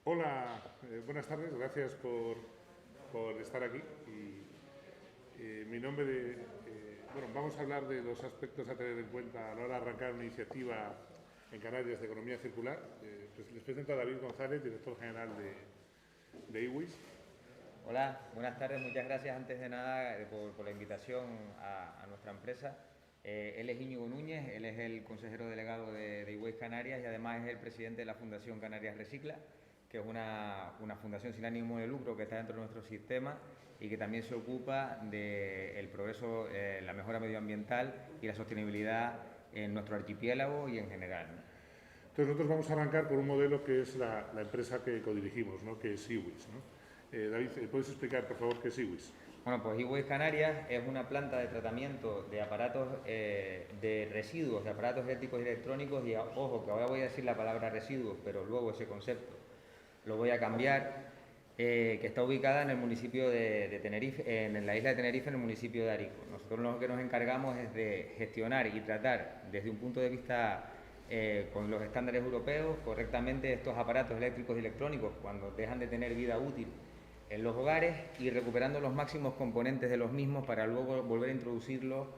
Hola, buenas tardes, gracias por estar aquí. Mi nombre bueno, vamos a hablar de los aspectos a tener en cuenta a la hora de arrancar una iniciativa en Canarias de economía circular. Les presento a David González, director general de IWIS. Hola, buenas tardes. Muchas gracias antes de nada por la invitación a nuestra empresa. Él es Íñigo Núñez, él es el consejero delegado de iWaste Canarias y además es el presidente de la Fundación Canarias Recicla, que es una fundación sin ánimo de lucro que está dentro de nuestro sistema y que también se ocupa del progreso, la mejora medioambiental y la sostenibilidad en nuestro archipiélago y en general, ¿no? Entonces nosotros vamos a arrancar por un modelo que es la empresa que codirigimos, ¿no? Que es IWIS, ¿no? David, ¿puedes explicar, por favor, qué es IWIS? Bueno, pues iWaste Canarias es una planta de tratamiento de aparatos, de residuos, de aparatos eléctricos y electrónicos, y ojo, que ahora voy a decir la palabra residuos, pero luego ese concepto lo voy a cambiar, que está ubicada en el municipio de Tenerife, en la isla de Tenerife, en el municipio de Arico. Nosotros lo que nos encargamos es de gestionar y tratar desde un punto de vista con los estándares europeos correctamente estos aparatos eléctricos y electrónicos cuando dejan de tener vida útil en los hogares y recuperando los máximos componentes de los mismos para luego volver a introducirlos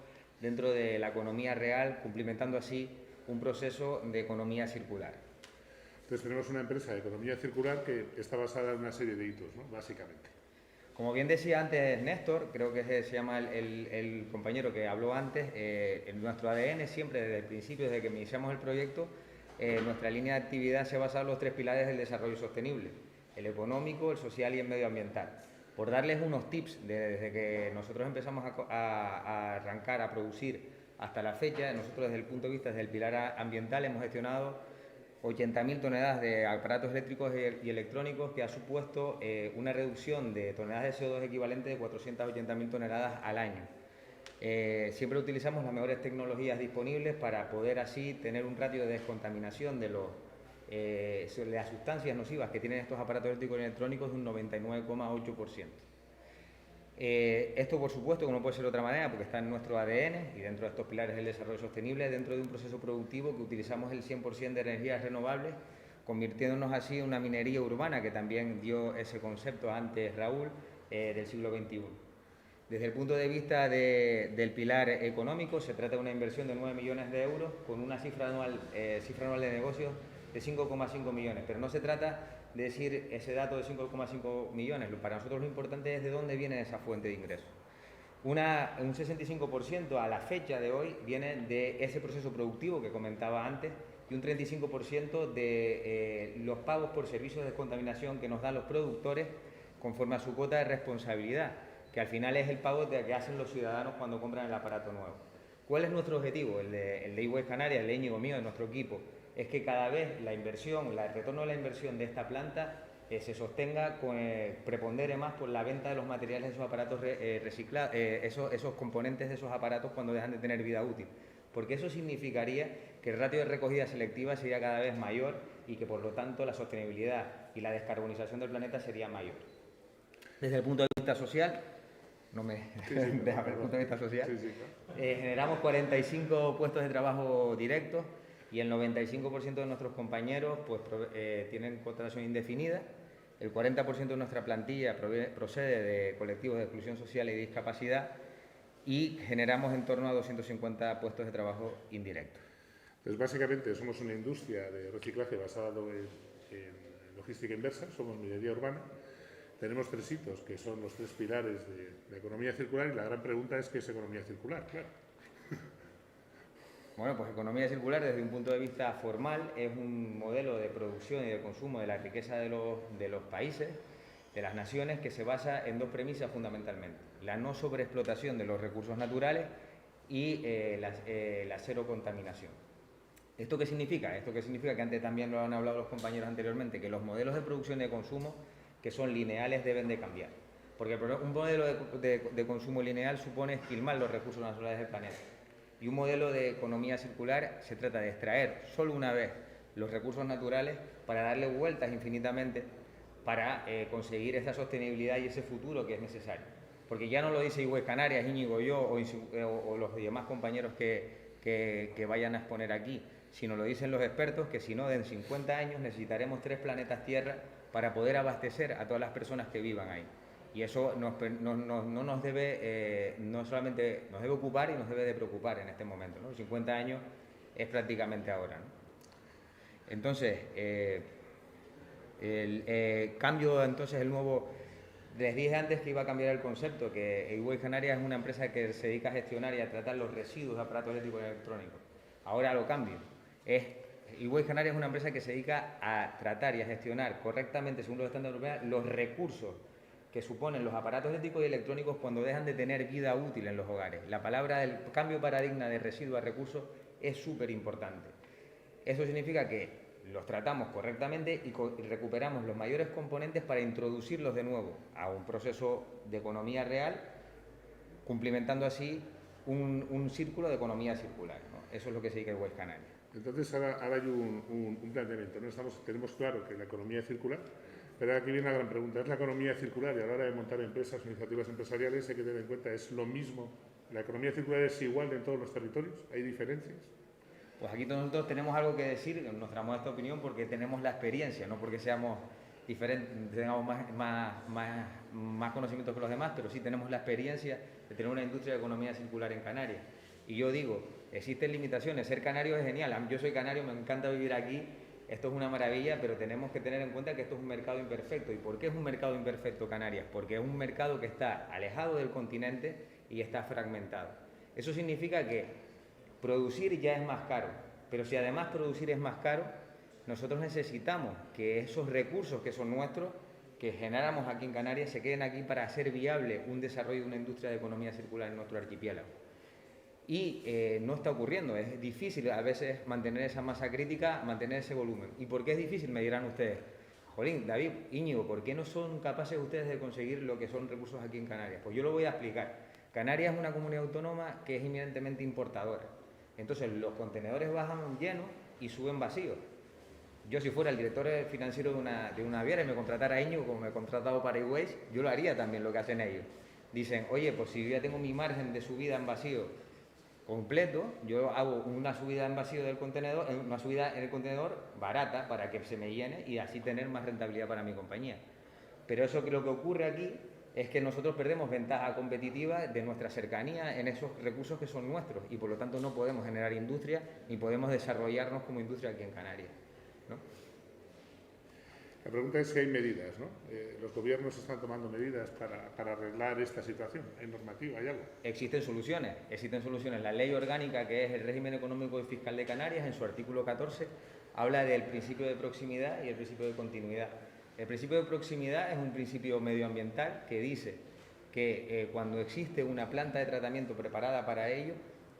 dentro de la economía real, cumplimentando así un proceso de economía circular. Entonces tenemos una empresa de economía circular que está basada en una serie de hitos, ¿no? Básicamente. Como bien decía antes Néstor, creo que se llama el compañero que habló antes, en nuestro ADN siempre desde el principio, desde que iniciamos el proyecto, nuestra línea de actividad se basa en los tres pilares del desarrollo sostenible: el económico, el social y el medioambiental. Por darles unos tips, desde que nosotros empezamos a arrancar, a producir hasta la fecha, nosotros desde el punto de vista del pilar ambiental hemos gestionado 80.000 toneladas de aparatos eléctricos y electrónicos, que ha supuesto una reducción de toneladas de CO2 equivalente de 480.000 toneladas al año. Siempre utilizamos las mejores tecnologías disponibles para poder así tener un ratio de descontaminación de las sustancias nocivas que tienen estos aparatos eléctricos y electrónicos de un 99,8%. Esto, por supuesto, que no puede ser de otra manera, porque está en nuestro ADN y dentro de estos pilares del desarrollo sostenible, dentro de un proceso productivo que utilizamos el 100% de energías renovables, convirtiéndonos así en una minería urbana, que también dio ese concepto antes Raúl, del siglo XXI. Desde el punto de vista del pilar económico, se trata de una inversión de 9 millones de euros con una cifra anual de negocios de 5,5 millones. Pero no se trata de decir ese dato de 5,5 millones. Para nosotros lo importante es de dónde viene esa fuente de ingresos. Un 65% a la fecha de hoy viene de ese proceso productivo que comentaba antes, y un 35% de los pagos por servicios de descontaminación que nos dan los productores conforme a su cuota de responsabilidad, que al final es el pago que hacen los ciudadanos cuando compran el aparato nuevo. ¿Cuál es nuestro objetivo? El de iWaste Canarias, el de Íñigo mío, de nuestro equipo, es que cada vez el retorno de la inversión de esta planta se sostenga, prepondere más por la venta de los materiales de esos aparatos reciclados, esos componentes de esos aparatos cuando dejan de tener vida útil. Porque eso significaría que el ratio de recogida selectiva sería cada vez mayor y que por lo tanto la sostenibilidad y la descarbonización del planeta sería mayor. Desde el punto de vista social, no me Sí, sí, deja ver el perdón. punto de vista social, Sí, sí, claro. generamos 45 puestos de trabajo directos y el 95% de nuestros compañeros pues, tienen contratación indefinida. El 40% de nuestra plantilla procede de colectivos de exclusión social y discapacidad, y generamos en torno a 250 puestos de trabajo indirectos. Entonces, básicamente, somos una industria de reciclaje basada en logística inversa, somos minería urbana. Tenemos tres hitos, que son los tres pilares de la economía circular, y la gran pregunta es: ¿qué es economía circular? Claro. Bueno, pues economía circular desde un punto de vista formal es un modelo de producción y de consumo de la riqueza de los países, de las naciones, que se basa en dos premisas fundamentalmente: la no sobreexplotación de los recursos naturales y la cero contaminación. ¿Esto qué significa? Esto que significa, que antes también lo han hablado los compañeros anteriormente, que los modelos de producción y de consumo que son lineales deben de cambiar. Porque un modelo de consumo lineal supone esquilmar los recursos naturales del planeta. Y un modelo de economía circular se trata de extraer solo una vez los recursos naturales para darle vueltas infinitamente para conseguir esa sostenibilidad y ese futuro que es necesario. Porque ya no lo dice iWaste Canarias, Íñigo, yo o los demás compañeros que vayan a exponer aquí, Si nos lo dicen los expertos, que si no, en 50 años necesitaremos 3 planetas Tierra para poder abastecer a todas las personas que vivan ahí. Y eso no nos debe, no solamente nos debe ocupar y nos debe de preocupar en este momento, ¿no? 50 años es prácticamente ahora, ¿no? Entonces, cambio entonces el nuevo... Les dije antes que iba a cambiar el concepto, que eWaste Canarias es una empresa que se dedica a gestionar y a tratar los residuos de aparatos eléctricos y electrónicos. Ahora lo cambio. eWaste Canarias es una empresa que se dedica a tratar y a gestionar correctamente, según los estándares europeos, los recursos que suponen los aparatos eléctricos y electrónicos cuando dejan de tener vida útil en los hogares. La palabra del cambio de paradigma de residuo a recursos es súper importante. Eso significa que los tratamos correctamente y recuperamos los mayores componentes para introducirlos de nuevo a un proceso de economía real, cumplimentando así un círculo de economía circular, ¿no? Eso es lo que se dedica eWaste Canarias. Entonces ahora hay un planteamiento, ¿no? Tenemos claro que la economía es circular, pero aquí viene la gran pregunta, ¿es la economía circular? Y a la hora de montar empresas o iniciativas empresariales hay que tener en cuenta, ¿es lo mismo? ¿La economía circular es igual en todos los territorios? ¿Hay diferencias? Pues aquí nosotros tenemos algo que decir, en nuestra modesta opinión, porque tenemos la experiencia, no porque seamos diferentes, tengamos más conocimientos que los demás, pero sí tenemos la experiencia de tener una industria de economía circular en Canarias. Y yo digo, existen limitaciones, ser canario es genial, yo soy canario, me encanta vivir aquí, esto es una maravilla, pero tenemos que tener en cuenta que esto es un mercado imperfecto. ¿Y por qué es un mercado imperfecto Canarias? Porque es un mercado que está alejado del continente y está fragmentado. Eso significa que producir ya es más caro, pero si además producir es más caro, nosotros necesitamos que esos recursos que son nuestros, que generamos aquí en Canarias, se queden aquí para hacer viable un desarrollo de una industria de economía circular en nuestro archipiélago. Y no está ocurriendo, es difícil a veces mantener esa masa crítica, mantener ese volumen. ¿Y por qué es difícil? Me dirán ustedes. Jolín, David, Íñigo, ¿por qué no son capaces ustedes de conseguir lo que son recursos aquí en Canarias? Pues yo lo voy a explicar. Canarias es una comunidad autónoma que es inminentemente importadora. Entonces los contenedores bajan llenos y suben vacíos. Yo si fuera el director financiero de una naviera y me contratara a Íñigo como me he contratado para eWaste, yo lo haría también lo que hacen ellos. Dicen, oye, pues si yo ya tengo mi margen de subida en vacío completo, yo hago una subida en vacío del contenedor, una subida en el contenedor barata para que se me llene y así tener más rentabilidad para mi compañía. Pero eso que lo que ocurre aquí es que nosotros perdemos ventaja competitiva de nuestra cercanía en esos recursos que son nuestros y por lo tanto no podemos generar industria ni podemos desarrollarnos como industria aquí en Canarias, ¿no? La pregunta es si hay medidas, ¿no? Los gobiernos están tomando medidas para arreglar esta situación. ¿Hay normativa? ¿Hay algo? Existen soluciones. La ley orgánica, que es el régimen económico y fiscal de Canarias, en su artículo 14, habla del principio de proximidad y el principio de continuidad. El principio de proximidad es un principio medioambiental que dice que cuando existe una planta de tratamiento preparada para ello,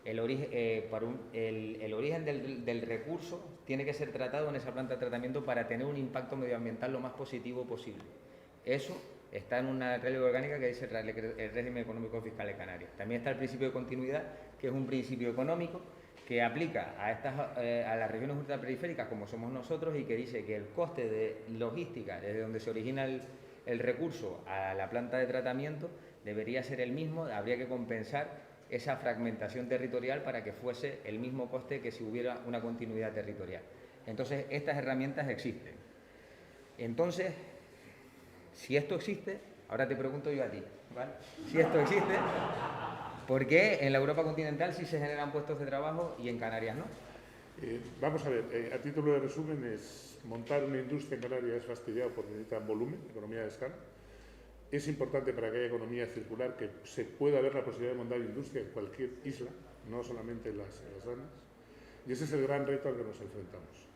el origen del recurso tiene que ser tratado en esa planta de tratamiento para tener un impacto medioambiental lo más positivo posible. Eso está en una ley orgánica que dice el régimen económico y fiscal de Canarias. También está el principio de continuidad, que es un principio económico que aplica a las regiones ultraperiféricas como somos nosotros y que dice que el coste de logística desde donde se origina el recurso a la planta de tratamiento debería ser el mismo, habría que compensar esa fragmentación territorial para que fuese el mismo coste que si hubiera una continuidad territorial. Entonces, estas herramientas existen. Entonces, si esto existe, ahora te pregunto yo a ti, ¿vale? Si esto existe, ¿por qué en la Europa continental sí se generan puestos de trabajo y en Canarias no? Vamos a ver, a título de resumen, es montar una industria en Canarias es fastidiado porque necesita volumen, economía de escala. Es importante para que haya economía circular que se pueda ver la posibilidad de montar industria en cualquier isla, no solamente en las grandes. Y ese es el gran reto al que nos enfrentamos.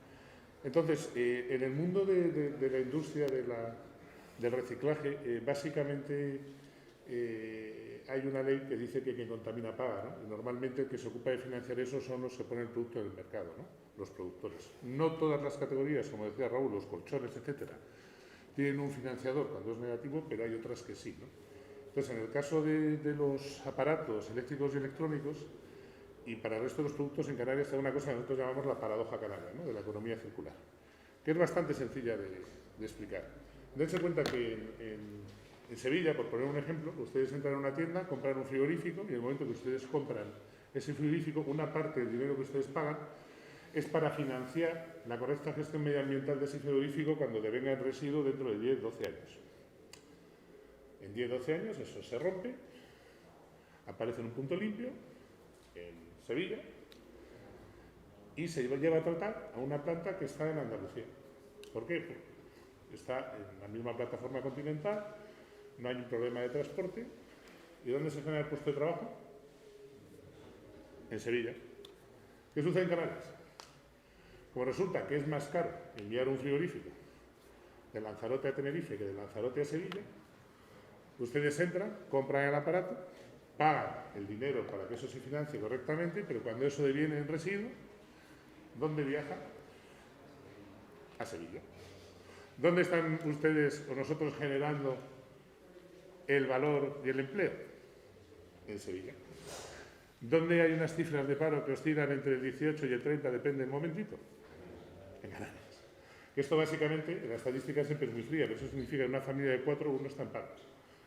Entonces, en el mundo de la industria del reciclaje, básicamente hay una ley que dice que quien contamina paga, ¿no? Y normalmente el que se ocupa de financiar eso son los que ponen el producto en el mercado, ¿no? Los productores. No todas las categorías, como decía Raúl, los colchones, etcétera, tienen un financiador cuando es negativo, pero hay otras que sí, ¿no? Entonces, en el caso de los aparatos eléctricos y electrónicos, y para el resto de los productos en Canarias hay una cosa que nosotros llamamos la paradoja canaria, ¿no? De la economía circular, que es bastante sencilla de explicar. Dense cuenta que en Sevilla, por poner un ejemplo, ustedes entran a una tienda, compran un frigorífico y en el momento que ustedes compran ese frigorífico, una parte del dinero que ustedes pagan es para financiar la correcta gestión medioambiental de ese frigorífico cuando devenga el residuo dentro de 10-12 años. En 10-12 años eso se rompe, aparece en un punto limpio, en Sevilla, y se lleva a tratar a una planta que está en Andalucía. ¿Por qué? Porque está en la misma plataforma continental, no hay un problema de transporte. ¿Y dónde se genera el puesto de trabajo? En Sevilla. ¿Qué sucede en Canarias? Como resulta que es más caro enviar un frigorífico de Lanzarote a Tenerife que de Lanzarote a Sevilla, ustedes entran, compran el aparato, pagan el dinero para que eso se financie correctamente, pero cuando eso deviene en residuo, ¿dónde viaja? A Sevilla. ¿Dónde están ustedes o nosotros generando el valor y el empleo? En Sevilla. ¿Dónde hay unas cifras de paro que oscilan entre el 18 y el 30, depende del momentito? En Canarias. Esto básicamente, en la estadística siempre es muy fría, pero eso significa que en una familia de 4 uno está en paro.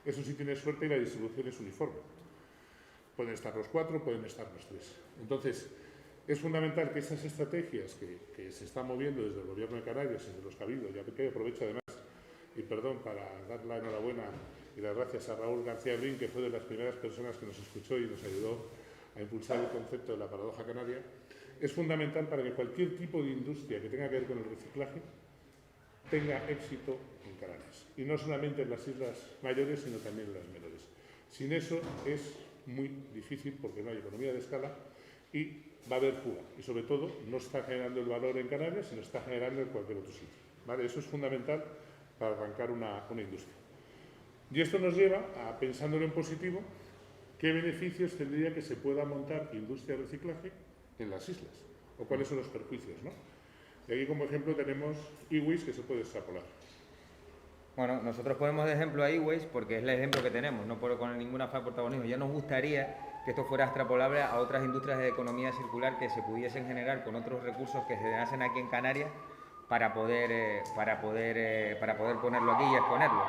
Eso sí tiene suerte y la distribución es uniforme. Pueden estar los 4, pueden estar los 3. Entonces, es fundamental que esas estrategias que se están moviendo desde el Gobierno de Canarias y de los cabildos, ya que aprovecho además, y perdón, para dar la enhorabuena y las gracias a Raúl García Brin, que fue de las primeras personas que nos escuchó y nos ayudó a impulsar el concepto de la paradoja canaria, es fundamental para que cualquier tipo de industria que tenga que ver con el reciclaje tenga éxito en Canarias. Y no solamente en las islas mayores, sino también en las menores. Sin eso es muy difícil porque no hay economía de escala y va a haber fuga. Y sobre todo no está generando el valor en Canarias, sino está generando en cualquier otro sitio. ¿Vale? Eso es fundamental para arrancar una industria. Y esto nos lleva a, pensándolo en positivo, qué beneficios tendría que se pueda montar industria de reciclaje en las islas, o cuáles son los perjuicios, ¿no? Y aquí como ejemplo tenemos e-waste que se puede extrapolar. Bueno, nosotros ponemos de ejemplo a e-waste porque es el ejemplo que tenemos, no por con ningún afán de protagonismo. Ya nos gustaría que esto fuera extrapolable a otras industrias de economía circular que se pudiesen generar con otros recursos que se hacen aquí en Canarias para poder ponerlo aquí y exponerlo.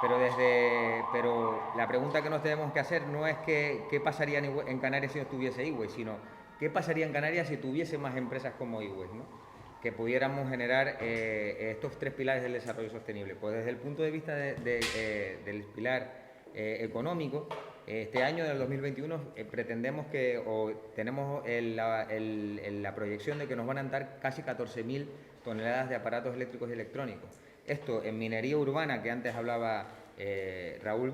Pero la pregunta que nos tenemos que hacer no es qué pasaría en Canarias si no tuviese e-waste, sino qué pasaría en Canarias si tuviese más empresas como e-waste, ¿no? Que pudiéramos generar estos 3 pilares del desarrollo sostenible. Pues desde el punto de vista del pilar económico, este año del 2021 pretendemos tenemos la proyección de que nos van a dar casi 14.000 toneladas de aparatos eléctricos y electrónicos. Esto en minería urbana, que antes hablaba Raúl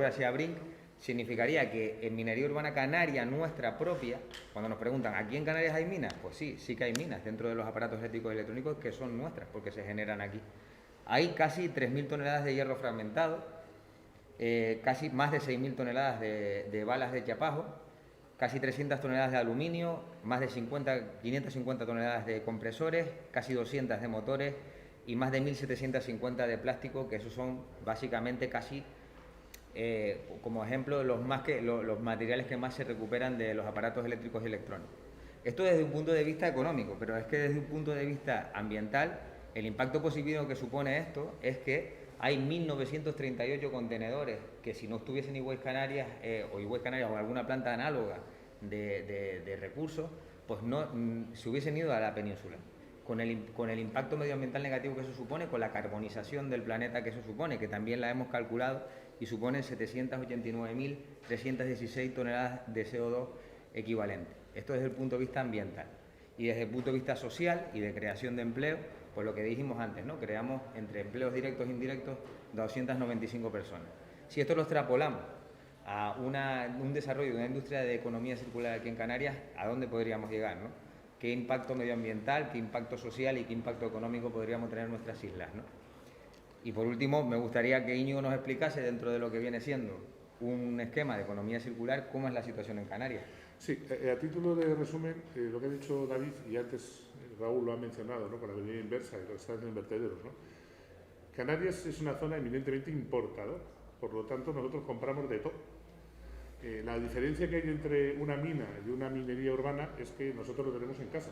García Brink, significaría que en minería urbana canaria, nuestra propia, cuando nos preguntan, ¿aquí en Canarias hay minas? Pues sí que hay minas dentro de los aparatos eléctricos y electrónicos que son nuestras, porque se generan aquí. Hay casi 3.000 toneladas de hierro fragmentado, casi más de 6.000 toneladas de balas de chapajo, casi 300 toneladas de aluminio, más de 550 toneladas de compresores, casi 200 de motores y más de 1.750 de plástico, que esos son básicamente casi... como ejemplo, los materiales que más se recuperan de los aparatos eléctricos y electrónicos. Esto desde un punto de vista económico, pero es que desde un punto de vista ambiental, el impacto positivo que supone esto es que hay 1.938 contenedores que si no estuviesen e-waste Canarias o alguna planta análoga de recursos, pues no se hubiesen ido a la península. Con el impacto medioambiental negativo que eso supone, con la carbonización del planeta que eso supone, que también la hemos calculado y supone 789.316 toneladas de CO2 equivalente. Esto desde el punto de vista ambiental. Y desde el punto de vista social y de creación de empleo, pues lo que dijimos antes, ¿no? Creamos entre empleos directos e indirectos 295 personas. Si esto lo extrapolamos a un desarrollo de una industria de economía circular aquí en Canarias, ¿a dónde podríamos llegar, no? ¿Qué impacto medioambiental, qué impacto social y qué impacto económico podríamos tener en nuestras islas, ¿no? Y por último, me gustaría que Íñigo nos explicase, dentro de lo que viene siendo un esquema de economía circular, cómo es la situación en Canarias. Sí, a título de resumen, lo que ha dicho David, y antes Raúl lo ha mencionado, ¿no? Con la venida inversa y los estados en vertederos, ¿no? Canarias es una zona eminentemente importadora, por lo tanto nosotros compramos de todo. La diferencia que hay entre una mina y una minería urbana es que nosotros lo tenemos en casa.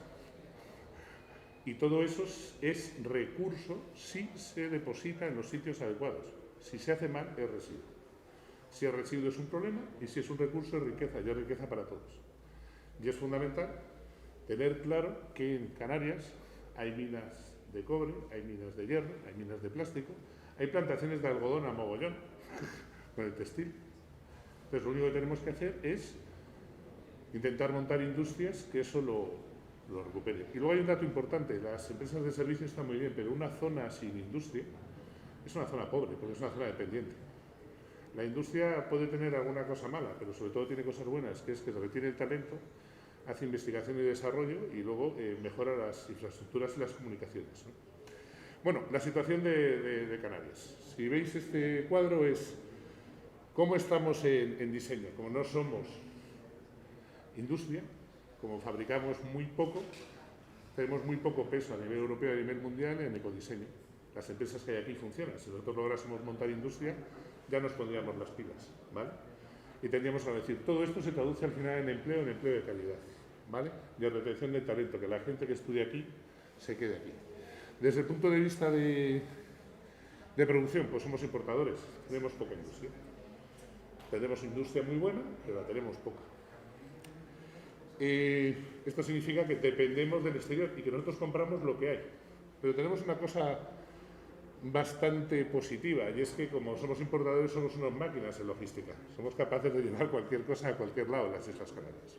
Y todo eso es recurso si se deposita en los sitios adecuados. Si se hace mal, es residuo. Si el residuo es un problema y si es un recurso, es riqueza, y es riqueza para todos. Y es fundamental tener claro que en Canarias hay minas de cobre, hay minas de hierro, hay minas de plástico, hay plantaciones de algodón a mogollón con el textil. Entonces lo único que tenemos que hacer es intentar montar industrias que eso lo recupere. Y luego hay un dato importante, las empresas de servicios están muy bien, pero una zona sin industria es una zona pobre, porque es una zona dependiente. La industria puede tener alguna cosa mala, pero sobre todo tiene cosas buenas, que es que retiene el talento, hace investigación y desarrollo y luego mejora las infraestructuras y las comunicaciones, ¿no? Bueno, la situación de Canarias. Si veis este cuadro es cómo estamos en diseño. Como no somos industria, como fabricamos muy poco, tenemos muy poco peso a nivel europeo y a nivel mundial en ecodiseño. Las empresas que hay aquí funcionan. Si nosotros lográsemos montar industria, ya nos pondríamos las pilas, ¿vale? Y tendríamos que decir, todo esto se traduce al final en empleo de calidad, ¿vale? Y en retención del talento, que la gente que estudia aquí se quede aquí. Desde el punto de vista de producción, pues somos importadores, tenemos poca industria. Tenemos industria muy buena, pero la tenemos poca. Esto significa que dependemos del exterior y que nosotros compramos lo que hay. Pero tenemos una cosa bastante positiva, y es que como somos importadores somos unas máquinas en logística. Somos capaces de llevar cualquier cosa a cualquier lado en las Islas Canarias.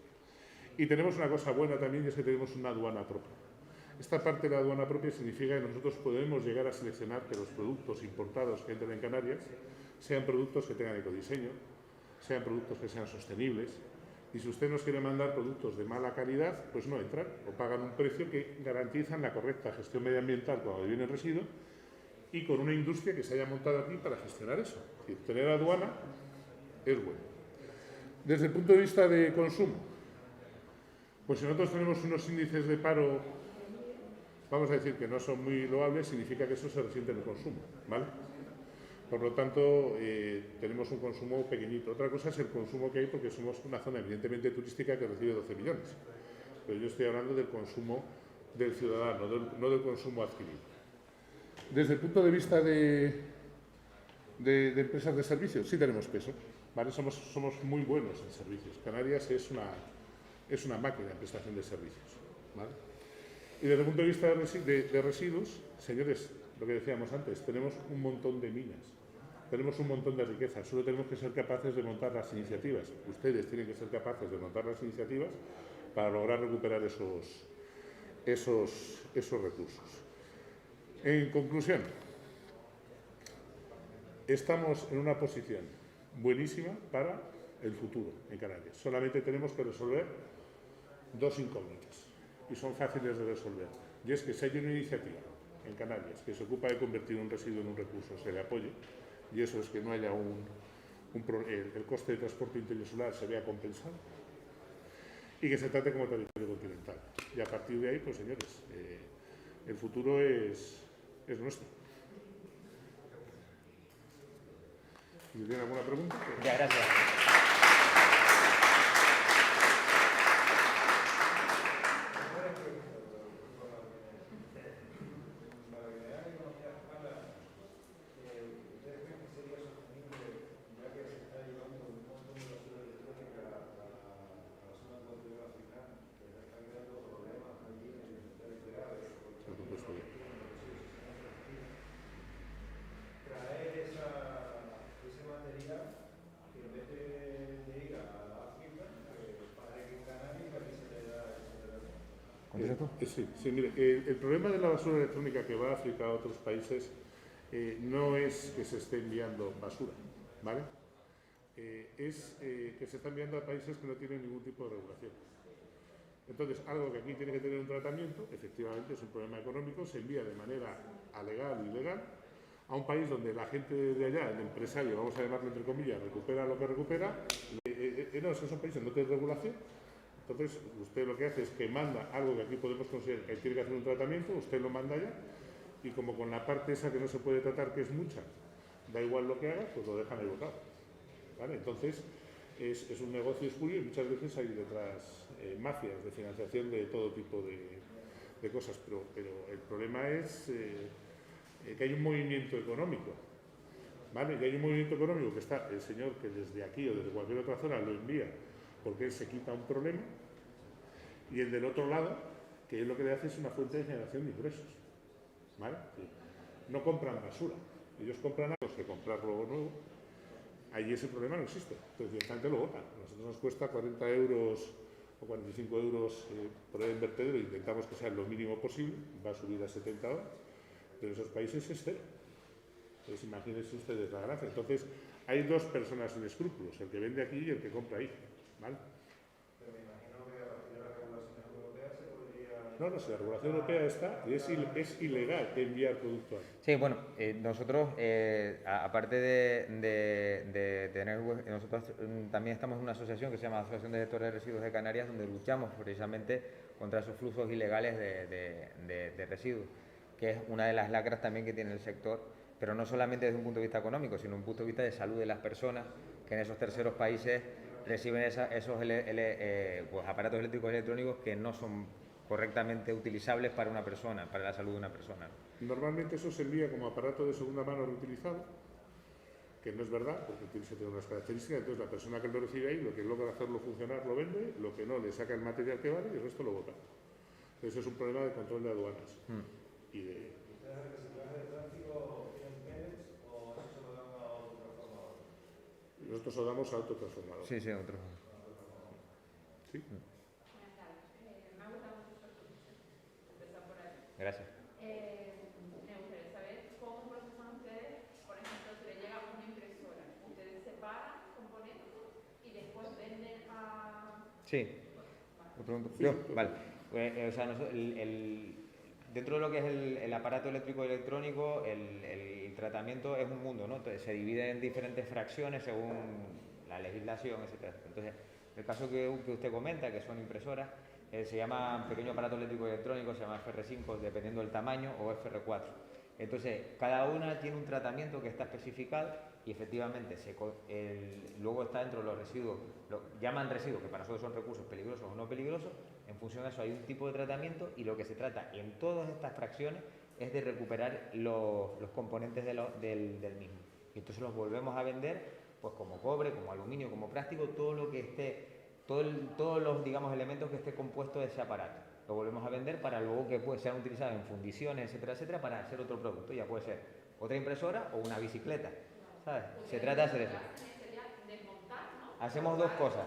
Y tenemos una cosa buena también, y es que tenemos una aduana propia. Esta parte de la aduana propia significa que nosotros podemos llegar a seleccionar que los productos importados que entren en Canarias sean productos que tengan ecodiseño, sean productos que sean sostenibles. Y si usted nos quiere mandar productos de mala calidad, pues no entran o pagan un precio que garantizan la correcta gestión medioambiental cuando viene el residuo y con una industria que se haya montado aquí para gestionar eso. Es decir, tener aduana es bueno. Desde el punto de vista de consumo, pues si nosotros tenemos unos índices de paro, vamos a decir que no son muy loables, significa que eso se resiente en el consumo, ¿vale? Por lo tanto, tenemos un consumo pequeñito. Otra cosa es el consumo que hay, porque somos una zona evidentemente turística que recibe 12 millones. Pero yo estoy hablando del consumo del ciudadano, no del consumo adquirido. Desde el punto de vista de empresas de servicios, sí tenemos peso, ¿vale? Somos muy buenos en servicios. Canarias es una máquina en prestación de servicios, ¿vale? Y desde el punto de vista de residuos, señores, lo que decíamos antes, tenemos un montón de minas, tenemos un montón de riqueza, solo tenemos que ser capaces de montar las iniciativas. Ustedes tienen que ser capaces de montar las iniciativas para lograr recuperar esos recursos. En conclusión, estamos en una posición buenísima para el futuro en Canarias. Solamente tenemos que resolver dos incógnitas y son fáciles de resolver. Y es que si hay una iniciativa en Canarias que se ocupa de convertir un residuo en un recurso, se le apoye, y eso es que no haya el coste de transporte interinsular se vea compensado y que se trate como territorio continental. Y a partir de ahí, pues señores, el futuro es nuestro. ¿Y tienen alguna pregunta? Ya, gracias. Sí, mire, el problema de la basura electrónica que va a África a otros países no es que se esté enviando basura, ¿vale? Es que se está enviando a países que no tienen ningún tipo de regulación. Entonces, algo que aquí tiene que tener un tratamiento, efectivamente es un problema económico, se envía de manera alegal o ilegal a un país donde la gente de allá, el empresario, vamos a llamarlo entre comillas, recupera lo que recupera. No, esos son países no tienen regulación. Entonces, usted lo que hace es que manda algo que aquí podemos considerar que tiene que hacer un tratamiento, usted lo manda allá, y como con la parte esa que no se puede tratar, que es mucha, da igual lo que haga, pues lo dejan ahí botado, ¿vale? Entonces, es un negocio espurio y muchas veces hay detrás mafias de financiación de todo tipo de cosas, pero el problema es que hay un movimiento económico, ¿vale? Y hay un movimiento económico que está el señor que desde aquí o desde cualquier otra zona lo envía porque él se quita un problema, y el del otro lado, que es lo que le hace es una fuente de generación de ingresos. ¿Vale? No compran basura, ellos compran algo que comprar luego nuevo. Allí ese problema no existe, entonces directamente lo botan. A nosotros nos cuesta 40 euros o 45 euros por el vertedero, intentamos que sea lo mínimo posible, va a subir a 70 ahora, pero en esos países es cero. Entonces imagínense ustedes la gracia. Entonces hay dos personas sin escrúpulos, el que vende aquí y el que compra ahí. ¿Vale? Pero me imagino que a partir de las regulaciones europeas se podría... No, si la regulación europea está, es ilegal enviar producto ahí. Sí, bueno, nosotros, aparte de tener, nosotros también estamos en una asociación que se llama Asociación de Gestores de Residuos de Canarias, donde luchamos precisamente contra esos flujos ilegales de residuos, que es una de las lacras también que tiene el sector, pero no solamente desde un punto de vista económico, sino desde un punto de vista de salud de las personas que en esos terceros países reciben esos pues, aparatos eléctricos y electrónicos que no son correctamente utilizables para una persona, para la salud de una persona. Normalmente eso se envía como aparato de segunda mano reutilizado, que no es verdad, porque tiene que tener unas características. Entonces la persona que lo recibe ahí, lo que logra hacerlo funcionar lo vende, lo que no le saca el material que vale y el resto lo bota. Entonces es un problema de control de aduanas. Y de... ¿Ustedes el reciclaje de plástico tienen pellets o eso se lo dan a autotransformador? Nosotros lo damos a autotransformador. Sí, sí, otro. ¿Sí? Buenas tardes. Me ha gustado mucho su exposición. Empezar por ahí. Gracias. Me gustaría saber cómo procesan ustedes, por ejemplo, si le llega una impresora. Ustedes separan componentes y después venden a... Sí. ¿Lo pregunto? Sí, Yo, sí. vale. O sea, dentro de lo que es el aparato eléctrico y electrónico, el tratamiento es un mundo, ¿no? Entonces, se divide en diferentes fracciones según la legislación, etc. Entonces, el caso que usted comenta, que son impresoras, se llama pequeño aparato eléctrico y electrónico, se llama FR5, dependiendo del tamaño, o FR4. Entonces, cada una tiene un tratamiento que está especificado y efectivamente luego está dentro de los residuos, lo llaman residuos, que para nosotros son recursos peligrosos o no peligrosos. En función de eso hay un tipo de tratamiento y lo que se trata en todas estas fracciones es de recuperar los componentes del mismo. Y entonces los volvemos a vender pues como cobre, como aluminio, como plástico, todo lo que esté, todos los digamos elementos que esté compuesto de ese aparato. Lo volvemos a vender para luego que sean utilizados en fundiciones, etcétera, etcétera, para hacer otro producto. Ya puede ser otra impresora o una bicicleta, ¿sabes? Se trata de hacer eso. Hacemos dos cosas.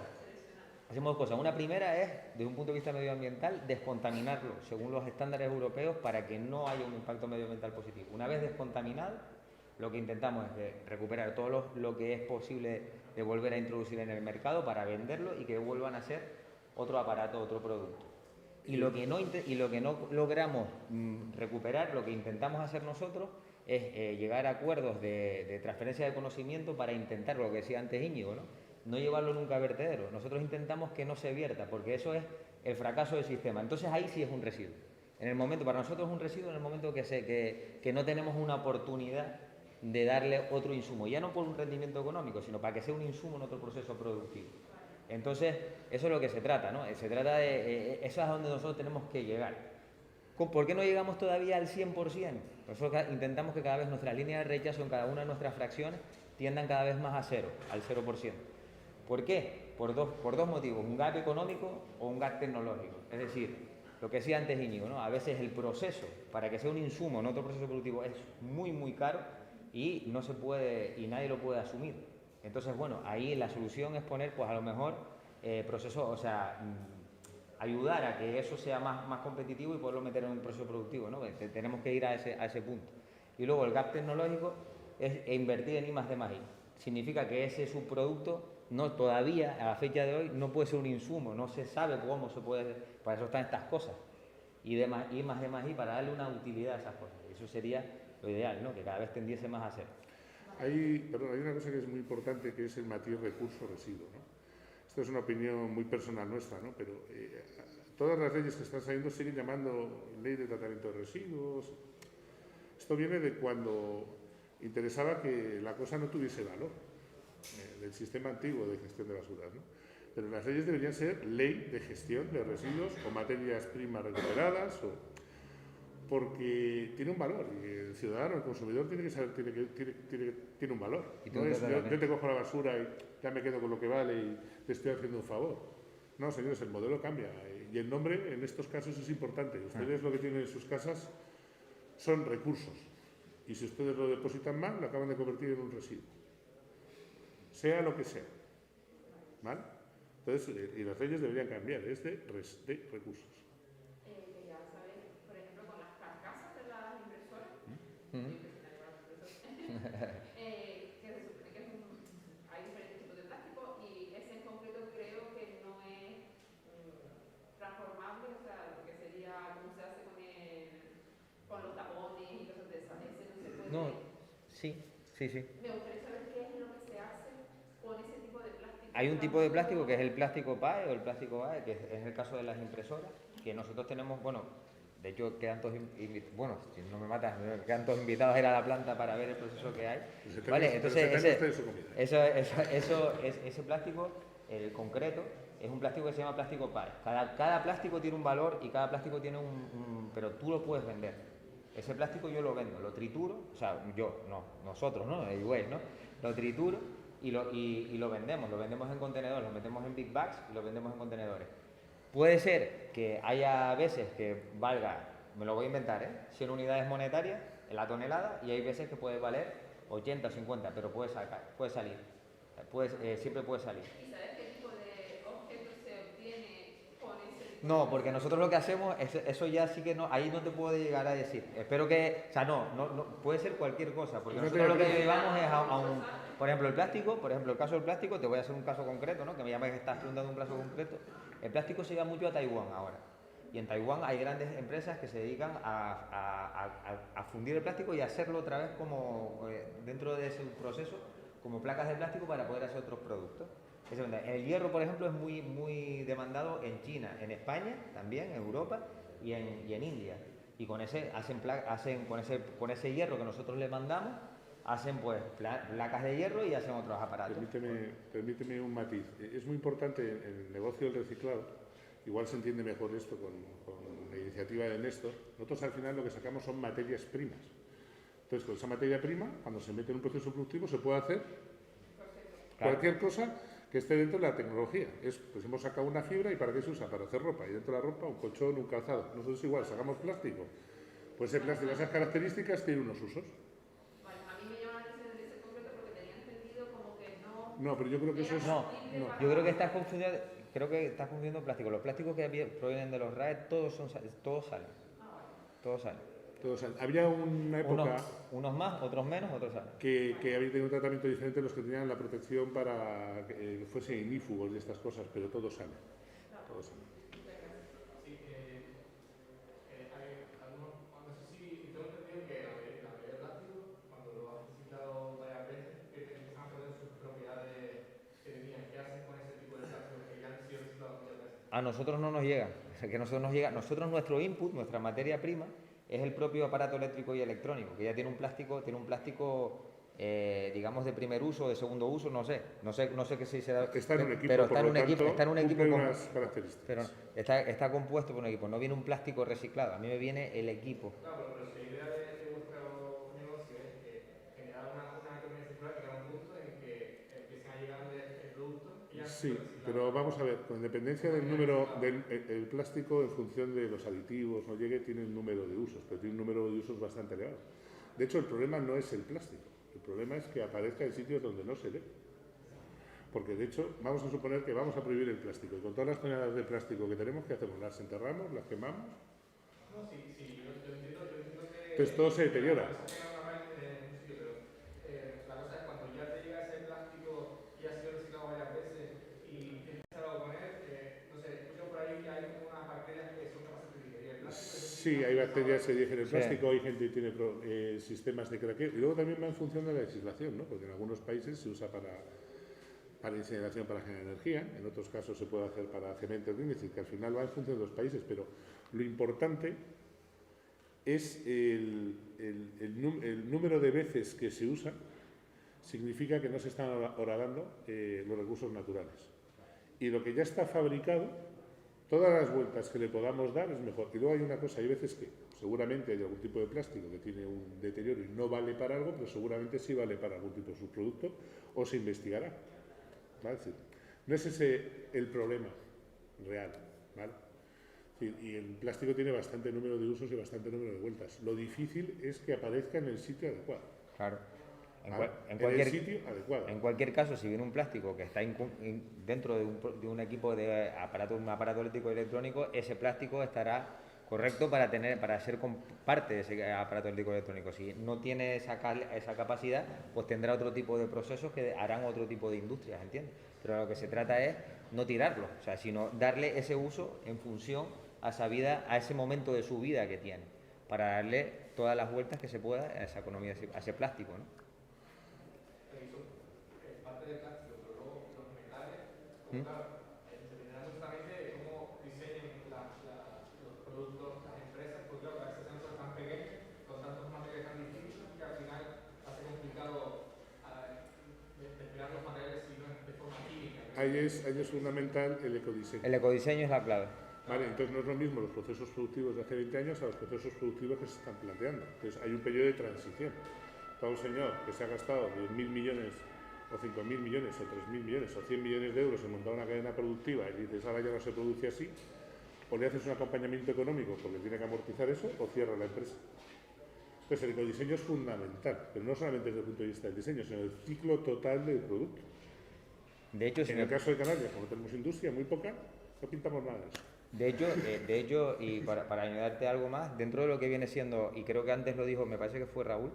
Una primera es, desde un punto de vista medioambiental, descontaminarlo según los estándares europeos para que no haya un impacto medioambiental positivo. Una vez descontaminado, lo que intentamos es recuperar todo lo que es posible de volver a introducir en el mercado para venderlo y que vuelvan a ser otro aparato, otro producto. Y lo que no logramos recuperar, lo que intentamos hacer nosotros es llegar a acuerdos de transferencia de conocimiento para intentar, lo que decía antes Íñigo, no llevarlo nunca a vertedero. Nosotros intentamos que no se vierta, porque eso es el fracaso del sistema. Entonces ahí sí es un residuo. En el momento, para nosotros es un residuo en el momento que no tenemos una oportunidad de darle otro insumo, ya no por un rendimiento económico, sino para que sea un insumo en otro proceso productivo. Entonces, eso es lo que se trata, ¿no? Se trata de... eso es a donde nosotros tenemos que llegar. ¿Por qué no llegamos todavía al 100%? Nosotros intentamos que cada vez nuestras líneas de rechazo en cada una de nuestras fracciones tiendan cada vez más a cero, al 0%. ¿Por qué? Por dos motivos, un gap económico o un gap tecnológico. Es decir, lo que decía antes Íñigo, ¿no? A veces el proceso para que sea un insumo en otro proceso productivo es muy, muy caro y no se puede, y nadie lo puede asumir. Entonces, bueno, ahí la solución es poner, pues a lo mejor, procesos, o sea, ayudar a que eso sea más competitivo y poderlo meter en un proceso productivo, ¿no? Tenemos que ir a ese punto. Y luego el gap tecnológico es invertir en I+D+I. Significa que ese subproducto todavía, a la fecha de hoy, no puede ser un insumo, no se sabe cómo se puede, para eso están estas cosas. Y I+D+I para darle una utilidad a esas cosas. Eso sería lo ideal, ¿no? Que cada vez tendiese más a ser. Hay una cosa que es muy importante, que es el matiz recurso-residuo, ¿no? Esto es una opinión muy personal nuestra, ¿no? Pero todas las leyes que están saliendo siguen llamando ley de tratamiento de residuos. Esto viene de cuando interesaba que la cosa no tuviese valor, del sistema antiguo de gestión de basuras, ¿no? Pero las leyes deberían ser ley de gestión de residuos o materias primas recuperadas, porque tiene un valor y el ciudadano, el consumidor tiene que saber, tiene un valor. No es, yo te cojo la basura y ya me quedo con lo que vale y te estoy haciendo un favor. No, señores, el modelo cambia. Y el nombre en estos casos es importante. Ustedes lo que tienen en sus casas son recursos. Y si ustedes lo depositan mal, lo acaban de convertir en un residuo. Sea lo que sea. ¿Vale? Entonces, y las leyes deberían cambiar. Es de recursos. Quería saber, por ejemplo, con las carcasas de las impresoras, que se supone que hay diferentes tipos de plástico y ese en concreto creo que no es transformable, o sea, lo que sería como se hace con los tapones y cosas de esas. Ese no se puede. No, sí. Me gustaría saber qué es lo que se hace con ese tipo de plástico. Hay un tipo de plástico que es el plástico PAE o el plástico BAE, que es el caso de las impresoras, que nosotros tenemos, bueno, de hecho quedan todos bueno, si no me matas, quedan todos invitados a ir a la planta para ver el proceso que hay. Vale, entonces ese plástico, el concreto, es un plástico que se llama plástico PAE. Cada plástico tiene un valor y cada plástico tiene pero tú lo puedes vender. Ese plástico yo lo vendo, lo trituro, o sea, nosotros, ¿no? El Waste, ¿no? Lo trituro y lo vendemos en contenedores, lo metemos en big bags y lo vendemos en contenedores. Puede ser que haya veces que valga, me lo voy a inventar, 100 unidades monetarias en la tonelada y hay veces que puede valer 80 o 50, pero puede salir, siempre puede salir. ¿Y sabes qué tipo de objetos se obtiene con ese? No, porque nosotros lo que hacemos, eso ya sí que no, ahí no te puedo llegar a decir. Espero que, o sea, no, puede ser cualquier cosa, porque nosotros lo que llevamos es a un, por ejemplo, el plástico, el caso del plástico, te voy a hacer un caso concreto, ¿no? Que me llamas que estás preguntando un caso concreto. El plástico se lleva mucho a Taiwán ahora. Y en Taiwán hay grandes empresas que se dedican a fundir el plástico y a hacerlo otra vez como dentro de ese proceso, como placas de plástico para poder hacer otros productos. El hierro, por ejemplo, es muy demandado en China, en España también, en Europa y en India. Y con ese con ese hierro que nosotros le mandamos, hacen pues placas de hierro y hacen otros aparatos. Permíteme un matiz. Es muy importante en el negocio del reciclado, igual se entiende mejor esto con la iniciativa de Néstor. Nosotros al final lo que sacamos son materias primas. Entonces, con esa materia prima, cuando se mete en un proceso productivo, se puede hacer cualquier cosa que esté dentro de la tecnología. Pues hemos sacado una fibra y ¿para qué se usa? Para hacer ropa. Y dentro de la ropa, un colchón, un calzado. Nosotros igual sacamos plástico. Pues ese plástico, esas características, tiene unos usos. Bueno, a mí me llama la atención de ese concreto porque tenía entendido como que no... No, pero yo creo que eso es... No, yo creo que estás confundiendo plástico. Los plásticos que provienen de los RAE, todos salen. Todos salen. Había una época... Unos más, otros menos, otros salen. Que había tenido un tratamiento diferente los que tenían la protección para que fuesen inífugos y estas cosas, pero todos salen. Todos salen. Sí, no sé si tengo entendido que la mayoría de plástico, cuando lo has reciclado varias veces, que te empiezan a perder sus propiedades que tenían. ¿Qué hacen con ese tipo de plástico que ya han sido reciclados muchas veces? A nosotros no nos llega. O sea, que nosotros nuestro input, nuestra materia prima, es el propio aparato eléctrico y electrónico, que ya tiene un plástico, digamos, de primer uso, de segundo uso, no sé qué se dice. Está en un equipo, pero está en un equipo con unas características. pero está compuesto por un equipo, no viene un plástico reciclado, a mí me viene el equipo. Claro, pero la idea de vuestro negocio es generar una economía circular, llegar a un punto en que empiecen a llegar el producto y ya. Sí, pero vamos a ver, con independencia del número el plástico, en función de los aditivos, no llegue, tiene un número de usos, pero tiene un número de usos bastante elevado. De hecho, el problema no es el plástico, el problema es que aparezca en sitios donde no se ve. Porque, de hecho, vamos a suponer que vamos a prohibir el plástico, y con todas las toneladas de plástico que tenemos, ¿qué hacemos? ¿Las enterramos? ¿Las quemamos? No, sí, yo entiendo que... Entonces todo se deteriora. La cosa es cuando ya te llega ese plástico y ha sido reciclado varias veces y tienes que hacerlo con él, no sé, escucho por ahí que hay unas bacterias que son capaces de digerir el plástico. Sí, hay bacterias que digieren el plástico, hay gente que tiene sistemas de craqueo, y luego también va en función de la legislación, ¿no? Porque en algunos países se usa para incineración para generar energía, en otros casos se puede hacer para cemento, es decir, que al final va en función de los países, pero lo importante es el número de veces que se usa, significa que no se están horadando los recursos naturales. Y lo que ya está fabricado, todas las vueltas que le podamos dar es mejor. Y luego hay una cosa, hay veces que seguramente hay algún tipo de plástico que tiene un deterioro y no vale para algo, pero seguramente sí vale para algún tipo de subproducto o se investigará. ¿Vale? Es decir, no es ese el problema real, ¿vale? Y el plástico tiene bastante número de usos y bastante número de vueltas. Lo difícil es que aparezca en el sitio adecuado. Claro. En el sitio adecuado. En cualquier caso, si viene un plástico que está dentro de un equipo de aparato, un aparato eléctrico y electrónico, ese plástico estará correcto para ser parte de ese aparato eléctrico y electrónico. Si no tiene esa capacidad, pues tendrá otro tipo de procesos que harán otro tipo de industrias, ¿entiendes? Pero lo que se trata es no tirarlo, o sea, sino darle ese uso en función a esa vida, a ese momento de su vida que tiene, para darle todas las vueltas que se pueda a esa economía, a ese plástico, ¿no? Parte del plástico, pero luego los metales, como claro, dependerá justamente de cómo diseñen los productos, las empresas, porque claro, a veces son tan pequeños, con tantos materiales tan difíciles, que al final hace complicado despegar los materiales si no es de forma química. Ahí es fundamental el ecodiseño. El ecodiseño es la clave. Vale, entonces no es lo mismo los procesos productivos de hace 20 años a los procesos productivos que se están planteando. Entonces hay un periodo de transición. Para un señor que se ha gastado 10.000 millones o 5.000 millones o 3.000 millones o 100 millones de euros en montar una cadena productiva y dices ahora ya no se produce así, o le haces un acompañamiento económico porque tiene que amortizar eso o cierra la empresa. Entonces el ecodiseño es fundamental, pero no solamente desde el punto de vista del diseño, sino del ciclo total del producto. De hecho, en el caso de Canarias, como tenemos industria muy poca, no pintamos nada de eso. De hecho, y para ayudarte algo más, dentro de lo que viene siendo, y creo que antes lo dijo, me parece que fue Raúl,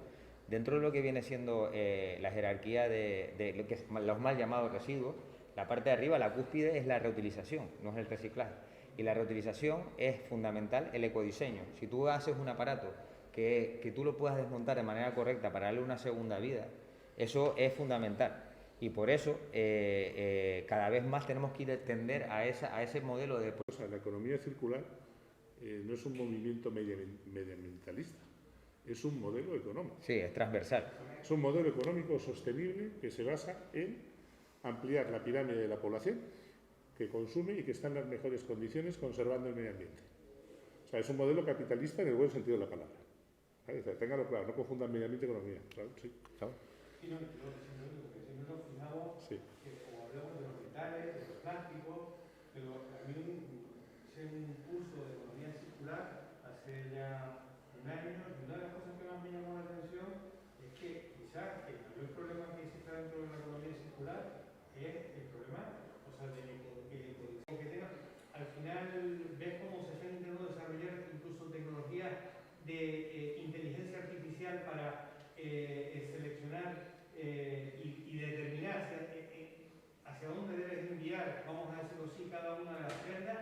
dentro de lo que viene siendo la jerarquía de lo que es los mal llamados residuos, la parte de arriba, la cúspide, es la reutilización, no es el reciclaje. Y la reutilización es fundamental, el ecodiseño. Si tú haces un aparato que tú lo puedas desmontar de manera correcta para darle una segunda vida, eso es fundamental. Y por eso cada vez más tenemos que tender a ese modelo de... O sea, la economía circular no es un movimiento medioambientalista, es un modelo económico. Sí, es transversal. Es un modelo económico sostenible que se basa en ampliar la pirámide de la población que consume y que está en las mejores condiciones conservando el medio ambiente. O sea, es un modelo capitalista en el buen sentido de la palabra. ¿Vale? O sea, téngalo claro, no confundan medio ambiente y economía. ¿Claro? Sí. ¿Sabes? Sí, no, nos fijamos Sí. que como hablamos de los metales, de los plásticos, pero a mí hice un curso de economía circular hace ya un año y una de las cosas que más me llamó la atención es que quizás el mayor problema que existe dentro de la economía circular es el problema, o sea, de que tenga, al final ves cómo se están intentando desarrollar incluso tecnologías de inteligencia artificial para seleccionar y determinar hacia dónde debes enviar, vamos a decirlo así, cada una de las prendas,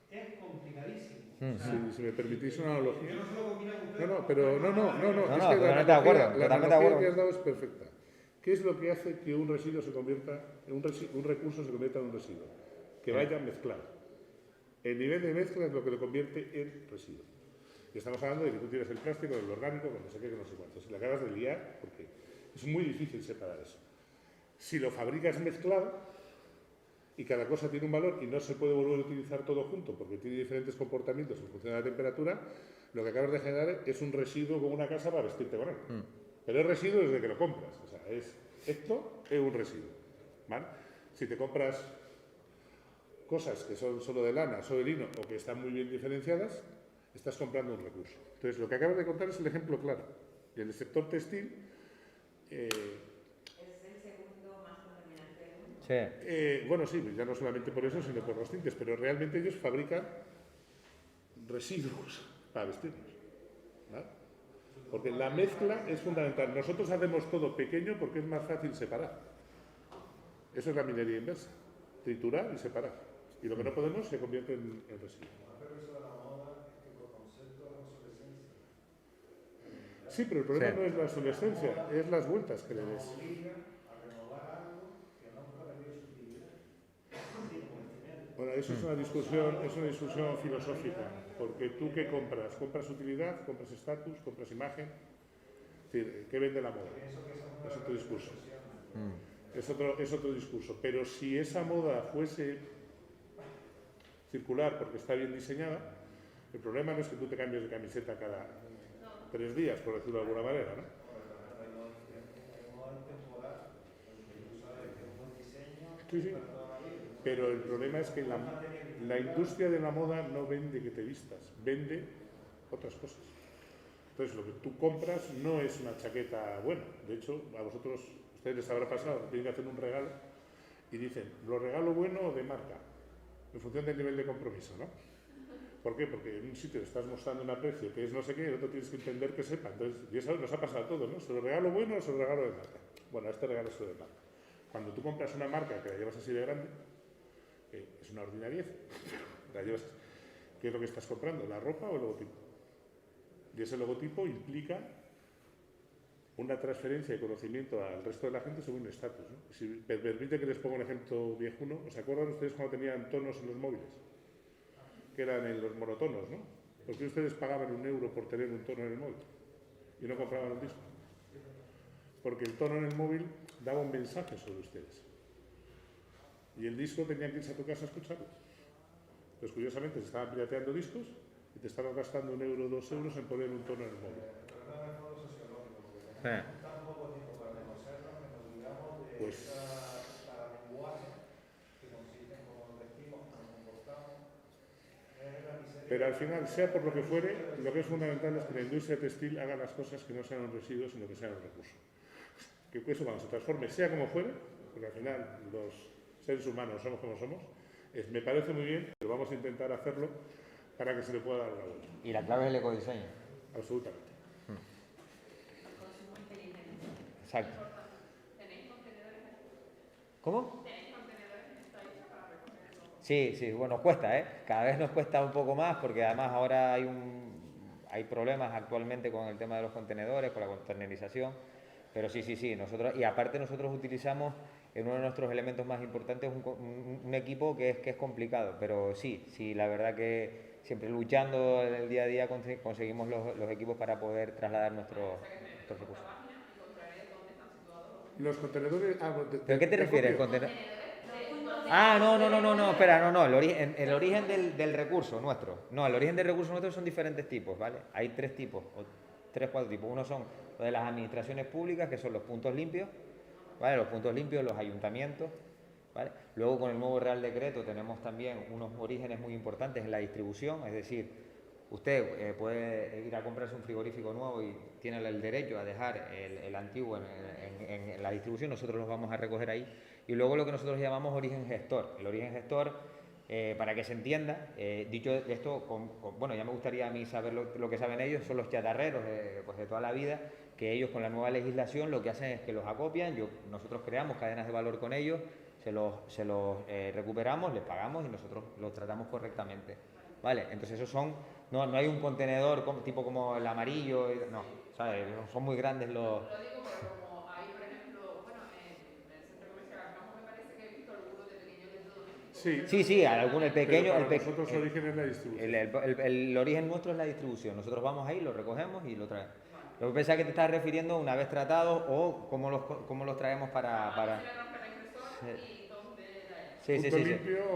es complicadísimo. O sea, si me permitís una analogía. Yo no sé lo que opinan ustedes. No, es que totalmente de acuerdo, la totalmente de analogía acuerdo. que has dado es perfecta. ¿Qué es lo que hace que un residuo se convierta, un recurso se convierta en un residuo? Que vaya mezclado. El nivel de mezcla es lo que lo convierte en residuo. Y estamos hablando de que tú tienes el plástico, el orgánico, con no sé qué, que no sé cuánto. Si le acabas de liar, porque es muy difícil separar eso. Si lo fabricas mezclado y cada cosa tiene un valor y no se puede volver a utilizar todo junto porque tiene diferentes comportamientos en función de la temperatura, lo que acabas de generar es un residuo con una casa para vestirte con él. Pero es residuo desde que lo compras. O sea, esto es un residuo. ¿Vale? Si te compras cosas que son solo de lana, solo de lino o que están muy bien diferenciadas, estás comprando un recurso. Entonces, lo que acabas de contar es el ejemplo claro. Y en el sector textil... Es el segundo más contaminante del mundo. Sí. Bueno, sí, ya no solamente por eso, sino por los tintes, pero realmente ellos fabrican residuos para vestirnos. ¿Vale? Porque la mezcla es fundamental. Nosotros hacemos todo pequeño porque es más fácil separar. Eso es la minería inversa. Triturar y separar. Y lo que no podemos se convierte en residuo. Sí, pero el problema no es la obsolescencia, es las vueltas que le des. Bueno, eso es una discusión filosófica, porque tú ¿qué compras? ¿Compras utilidad? ¿Compras estatus? ¿Compras imagen? Es decir, ¿qué vende la moda? Es otro discurso. Es otro discurso. Pero si esa moda fuese circular porque está bien diseñada, el problema no es que tú te cambies de camiseta cada 3 días, por decirlo de alguna manera, ¿no? Sí, sí. Pero el problema es que la industria de la moda no vende que te vistas, vende otras cosas. Entonces, lo que tú compras no es una chaqueta buena. De hecho, a ustedes les habrá pasado, tienen que hacer un regalo y dicen, ¿lo regalo bueno o de marca? En función del nivel de compromiso, ¿no? ¿Por qué? Porque en un sitio estás mostrando un aprecio que es no sé qué, y el otro tienes que entender que sepa. Entonces, y eso nos ha pasado a todos, ¿no? ¿Se lo regalo bueno o se lo regalo de marca? Bueno, este regalo es de marca. Cuando tú compras una marca que la llevas así de grande, es una ordinariez, la llevas, ¿qué es lo que estás comprando? ¿La ropa o el logotipo? Y ese logotipo implica una transferencia de conocimiento al resto de la gente sobre un estatus, ¿no? Si me permite que les ponga un ejemplo viejuno, ¿os acuerdan ustedes cuando tenían tonos en los móviles? Que eran en los monotonos, ¿no? ¿Por qué ustedes pagaban €1 por tener un tono en el móvil y no compraban un disco? Porque el tono en el móvil daba un mensaje sobre ustedes. Y el disco tenía que irse a tu casa a escucharlo. Pues curiosamente se estaban pirateando discos y te estaban gastando €1, €2 en poner un tono en el móvil. Pues, pero al final, sea por lo que fuere, lo que es fundamental es que la industria textil haga las cosas que no sean un residuo, sino que sean un recurso. Que eso cuando se transforme, sea como fuere, porque al final los seres humanos somos como somos, me parece muy bien, pero vamos a intentar hacerlo para que se le pueda dar la vuelta. Y la clave es el ecodiseño. Absolutamente. Consumo inteligente. Exacto. ¿Tenéis contenedores ahí? ¿Cómo? ¿Tenéis contenedores en esta isla para recoger todo? Sí, sí, bueno, nos cuesta, ¿eh? Cada vez nos cuesta un poco más porque además ahora hay problemas actualmente con el tema de los contenedores, con la contenerización, pero sí, nosotros, y aparte nosotros utilizamos en uno de nuestros elementos más importantes un equipo que es complicado, pero sí, la verdad que siempre luchando en el día a día conseguimos los equipos para poder trasladar nuestros recursos. Los contenedores... ¿Pero qué te refieres? copio? Ah, no, espera, no, el origen del recurso nuestro. No, el origen del recurso nuestro son diferentes tipos, ¿vale? Hay 3 tipos, o 3, 4 tipos. Uno son los de las administraciones públicas, que son los puntos limpios, ¿vale? Los puntos limpios, los ayuntamientos, ¿vale? Luego con el nuevo Real Decreto tenemos también unos orígenes muy importantes en la distribución, es decir, usted puede ir a comprarse un frigorífico nuevo y tiene el derecho a dejar el antiguo en la distribución, nosotros los vamos a recoger ahí. Y luego lo que nosotros llamamos origen gestor. El origen gestor, para que se entienda, dicho esto, bueno, ya me gustaría a mí saber lo que saben ellos, son los chatarreros pues de toda la vida, que ellos con la nueva legislación lo que hacen es que los acopian, nosotros creamos cadenas de valor con ellos, se los recuperamos, les pagamos y nosotros los tratamos correctamente. ¿Vale? Entonces esos no hay un contenedor tipo como el amarillo, no, ¿sabes? Son muy grandes los... Lo digo porque como hay, por ejemplo, bueno, en el centro comercial Alcampo me parece que he visto algunos de pequeños electrodomésticos. Sí, el pequeño... Pero para nosotros el origen es la distribución. El origen nuestro es la distribución. Nosotros vamos ahí, lo recogemos y lo traemos. Lo que pensaba que te estás refiriendo una vez tratados o cómo los traemos para... Sí.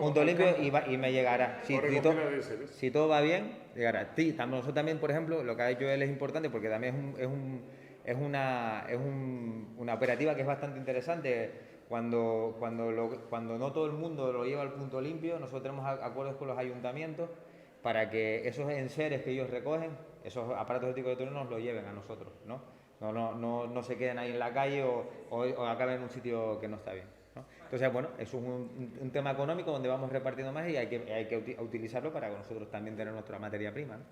Punto limpio y me llegará. Si todo va bien, llegará. Sí, nosotros también, por ejemplo, lo que ha dicho él es importante porque también es una operativa que es bastante interesante. Cuando no todo el mundo lo lleva al punto limpio, nosotros tenemos acuerdos con los ayuntamientos para que esos enseres que ellos recogen, esos aparatos electrónicos nos lo lleven a nosotros, ¿no? No se queden ahí en la calle o acaben en un sitio que no está bien, ¿no? Entonces, bueno, eso es un tema económico donde vamos repartiendo más y hay que utilizarlo para nosotros también tener nuestra materia prima, ¿no?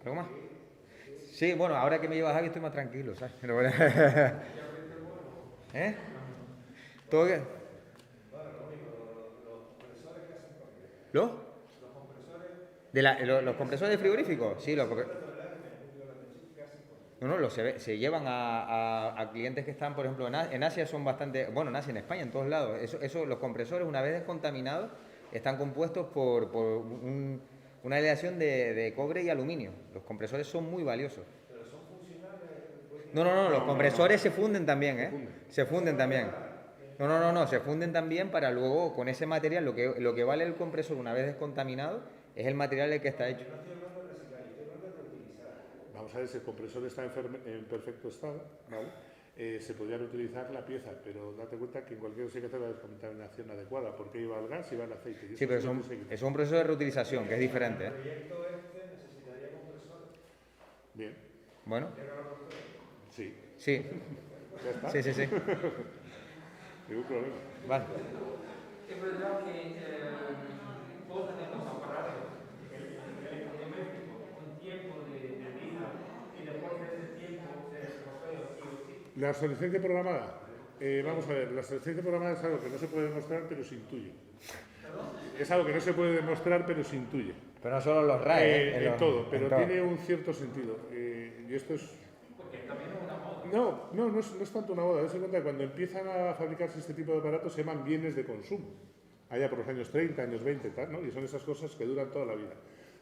¿Algo más? Sí, bueno, ahora que me llevas Javi estoy más tranquilo, ¿sabes? Pero bueno. ¿Eh? ¿Todo qué? ¿Los? ¿Los compresores de frigoríficos? Sí, se llevan a clientes que están, por ejemplo, en Asia son bastante... Bueno, en Asia, en España, en todos lados. Los compresores, una vez descontaminados, están compuestos por una aleación de cobre y aluminio. Los compresores son muy valiosos. ¿Pero son funcionales? No, los compresores se funden también, ¿eh? Se funden también. No, se funden también para luego, con ese material, lo que vale el compresor una vez descontaminado, es el material el que está hecho. Vamos a ver si el compresor está en perfecto estado, ¿vale? se podría reutilizar la pieza, pero date cuenta que en cualquier caso hay que hacer la descontaminación adecuada, porque iba el gas y va el aceite. Y Sí, pero es un proceso de reutilización, que es diferente, ¿eh? El proyecto este necesitaría compresores. Bien, Bueno, sí, sí, ya está, sí. ningún problema. Vale. Es verdad que todos tenemos aparatos electrodomésticos con tiempo de vida y después de ese tiempo se desarrolla sí o sí. La obsolescencia programada. Vamos a ver, la obsolescencia programada es algo que no se puede demostrar, pero se intuye. Es algo que no se puede demostrar, pero se intuye. Pero no solo los RAE, En todo, pero tiene un cierto sentido. Y esto es... Porque también es una moda. No es tanto una moda. Date cuenta que cuando empiezan a fabricarse este tipo de aparatos se llaman bienes de consumo. Allá por los años 30, años 20, tal, ¿no? Y son esas cosas que duran toda la vida.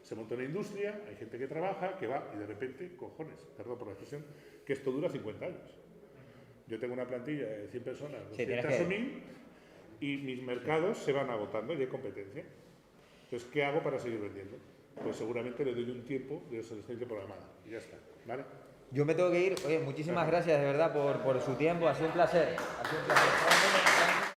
Se monta una industria, hay gente que trabaja, que va, y de repente, cojones, perdón por la expresión, que esto dura 50 años. Yo tengo una plantilla de 100 personas, 200 o 1000, y mis mercados se van agotando y hay competencia. Entonces, ¿qué hago para seguir vendiendo? Pues seguramente le doy un tiempo de obsolescencia programada y ya está, ¿vale? Yo me tengo que ir. Oye, muchísimas gracias de verdad por su tiempo. Ha sido un placer. Ha sido un placer.